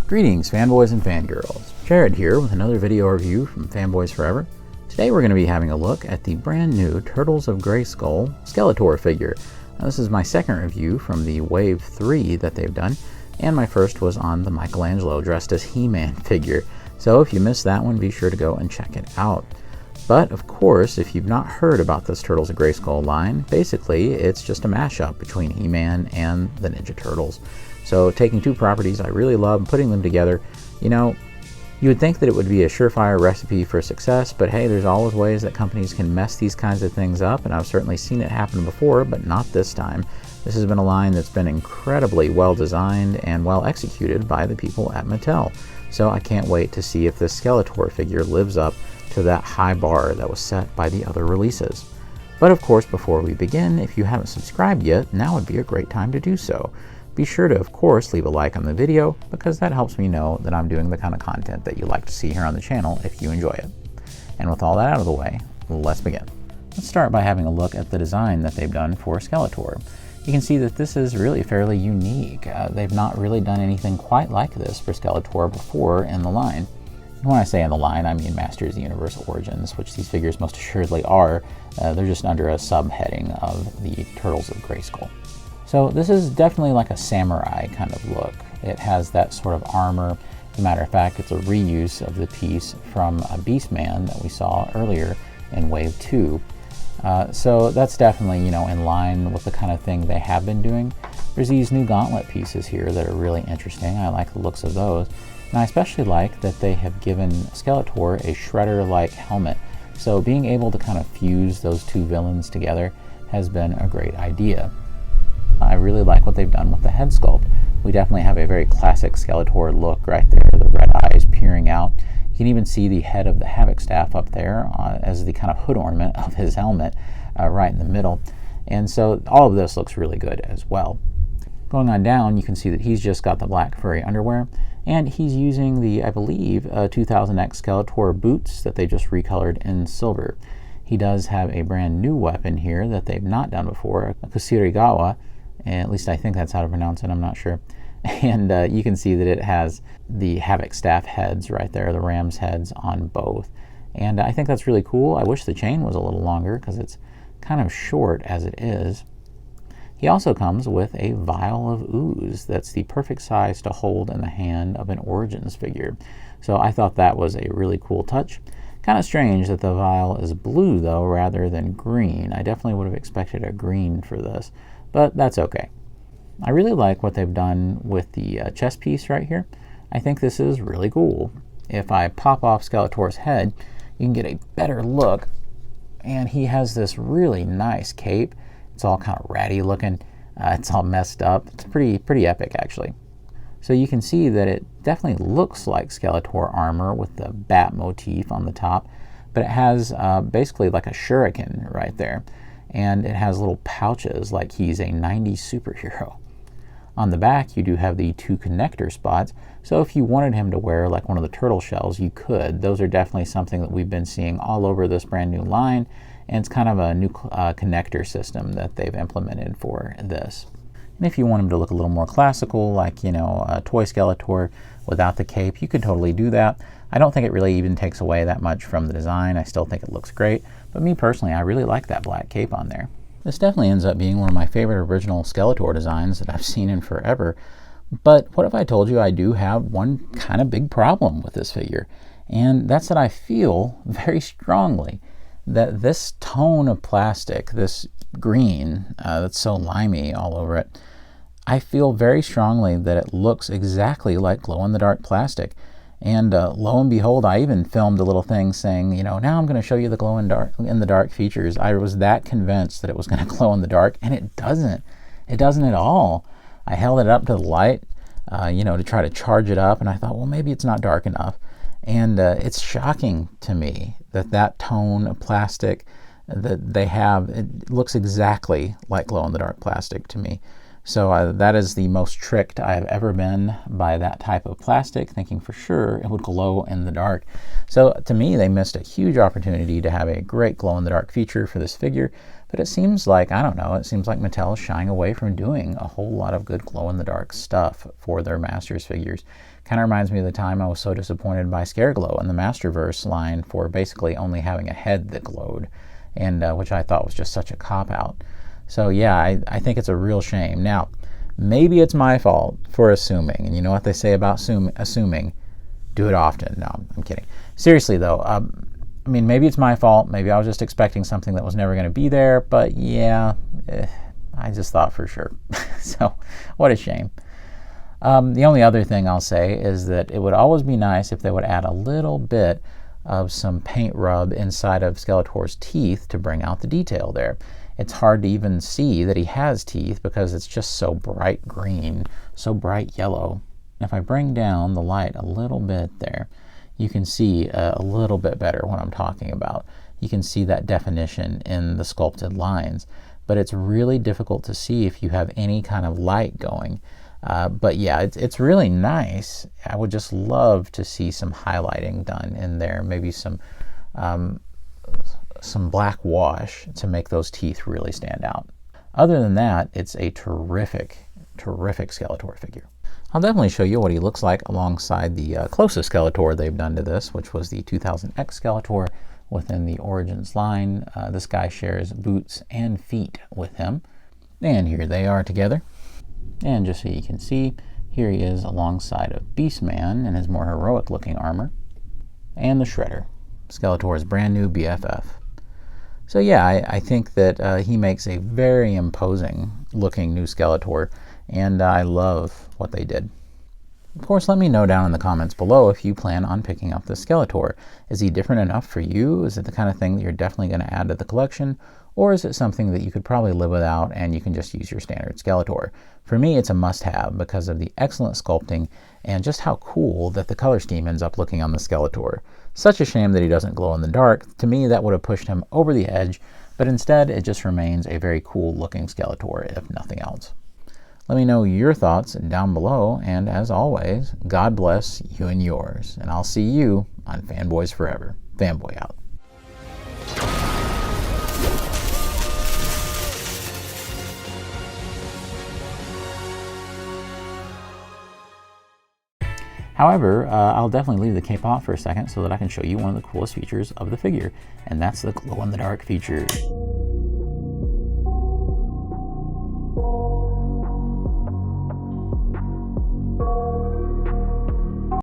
Greetings, fanboys and fangirls. Jared here with another video review from Fanboys Forever. Today we're going to be having a look at the brand new Turtles of Grayskull Skeletor figure. Now, this is my second review from the Wave 3 that they've done, and my first was on the Michelangelo dressed as He-Man figure. So if you missed that one, be sure to go and check it out. But of course, if you've not heard about this Turtles of Grayskull line, basically it's just a mashup between He-Man and the Ninja Turtles. So taking two properties I really love and putting them together, you know, you would think that it would be a surefire recipe for success, but hey, there's always ways that companies can mess these kinds of things up, and I've certainly seen it happen before, but not this time. This has been a line that's been incredibly well designed and well executed by the people at Mattel. So I can't wait to see if this Skeletor figure lives up to that high bar that was set by the other releases. But of course, before we begin, if you haven't subscribed yet, now would be a great time to do so. Be sure to, of course, leave a like on the video, because that helps me know that I'm doing the kind of content that you like to see here on the channel if you enjoy it. And with all that out of the way, let's begin. Let's start by having a look at the design that they've done for Skeletor. You can see that this is really fairly unique. They've not really done anything quite like this for Skeletor before in the line. When I say in the line, I mean Masters of the Universe Origins, which these figures most assuredly are. They're just under a subheading of the Turtles of Grayskull. So this is definitely like a samurai kind of look. It has that sort of armor. As a matter of fact, it's a reuse of the piece from a Beastman that we saw earlier in Wave 2. So that's definitely, you know, in line with the kind of thing they have been doing. There's these new gauntlet pieces here that are really interesting. I like the looks of those. And I especially like that they have given Skeletor a Shredder-like helmet. So being able to kind of fuse those two villains together has been a great idea. I really like what they've done with the head sculpt. We definitely have a very classic Skeletor look right there, the red eyes peering out. You can even see the head of the Havoc staff up there as the kind of hood ornament of his helmet right in the middle. And so all of this looks really good as well. Going on down, you can see that he's just got the black furry underwear, and he's using the, I believe, 2000X Skeletor boots that they just recolored in silver. He does have a brand new weapon here that they've not done before, a Kusurigawa. At least I think that's how to pronounce it, I'm not sure. And you can see that it has the Havoc staff heads right there, the ram's heads on both. And I think that's really cool. I wish the chain was a little longer because it's kind of short as it is. He also comes with a vial of ooze that's the perfect size to hold in the hand of an Origins figure. So I thought that was a really cool touch. Kind of strange that the vial is blue though rather than green. I definitely would have expected a green for this, but that's okay. I really like what they've done with the chest piece right here. I think this is really cool. If I pop off Skeletor's head, you can get a better look, and he has this really nice cape. It's all kind of ratty looking. It's all messed up. It's pretty epic actually. So you can see that it definitely looks like Skeletor armor with the bat motif on the top, but it has basically like a shuriken right there. And it has little pouches like he's a 90s superhero. On the back, you do have the two connector spots, so if you wanted him to wear like one of the turtle shells, you could. Those are definitely something that we've been seeing all over this brand new line, and it's kind of a new connector system that they've implemented for this. And if you want him to look a little more classical, like, you know, a toy Skeletor without the cape, you could totally do that. I don't think it really even takes away that much from the design. I still think it looks great, but me personally, I really like that black cape on there. This definitely ends up being one of my favorite original Skeletor designs that I've seen in forever. But what if I told you I do have one kind of big problem with this figure? And that's that I feel very strongly that this tone of plastic, this green that's so limey all over it, I feel very strongly that it looks exactly like glow-in-the-dark plastic. And lo and behold, I even filmed a little thing saying, you know, now I'm going to show you the glow-in-the-dark features. I was that convinced that it was going to glow in the dark, and it doesn't. It doesn't at all. I held it up to the light, you know, to try to charge it up, and I thought, well, maybe it's not dark enough. And it's shocking to me that that tone of plastic that they have, it looks exactly like glow-in-the-dark plastic to me. So that is the most tricked I have ever been by that type of plastic, thinking for sure it would glow in the dark. So to me, they missed a huge opportunity to have a great glow-in-the-dark feature for this figure, But it seems like, I don't know, it seems like Mattel is shying away from doing a whole lot of good glow-in-the-dark stuff for their Masters figures. Kind of reminds me of the time I was so disappointed by Scareglow in the Masterverse line for basically only having a head that glowed, and which I thought was just such a cop-out. So yeah, I think it's a real shame. Now, maybe it's my fault for assuming, and you know what they say about assuming? Do it often. No, I'm kidding. Seriously though, I mean, maybe it's my fault. Maybe I was just expecting something that was never going to be there. But yeah, I just thought for sure. So what a shame. The only other thing I'll say is that it would always be nice if they would add a little bit of some paint rub inside of Skeletor's teeth to bring out the detail there. It's hard to even see that he has teeth because it's just so bright green, so bright yellow. If I bring down the light a little bit there, you can see a little bit better what I'm talking about. You can see that definition in the sculpted lines, but it's really difficult to see if you have any kind of light going. But yeah, it's really nice. I would just love to see some highlighting done in there, maybe some black wash to make those teeth really stand out. Other than that, it's a terrific Skeletor figure. I'll definitely show you what he looks like alongside the closest Skeletor they've done to this, which was the 2000X Skeletor within the Origins line. This guy shares boots and feet with him. And here they are together. And just so you can see, here he is alongside of Beastman in his more heroic looking armor. And the Shredder, Skeletor's brand new BFF. So yeah, I think that he makes a very imposing looking new Skeletor, and I love what they did. Of course, let me know down in the comments below if you plan on picking up this Skeletor. Is he different enough for you? Is it the kind of thing that you're definitely going to add to the collection? Or is it something that you could probably live without and you can just use your standard Skeletor? For me, it's a must-have because of the excellent sculpting and just how cool that the color scheme ends up looking on the Skeletor. Such a shame that he doesn't glow in the dark. To me, that would have pushed him over the edge, but instead it just remains a very cool looking Skeletor, if nothing else. Let me know your thoughts down below, and as always, God bless you and yours, and I'll see you on Fanboys Forever. Fanboy out. However, I'll definitely leave the cape off for a second so that I can show you one of the coolest features of the figure, and that's the glow-in-the-dark feature.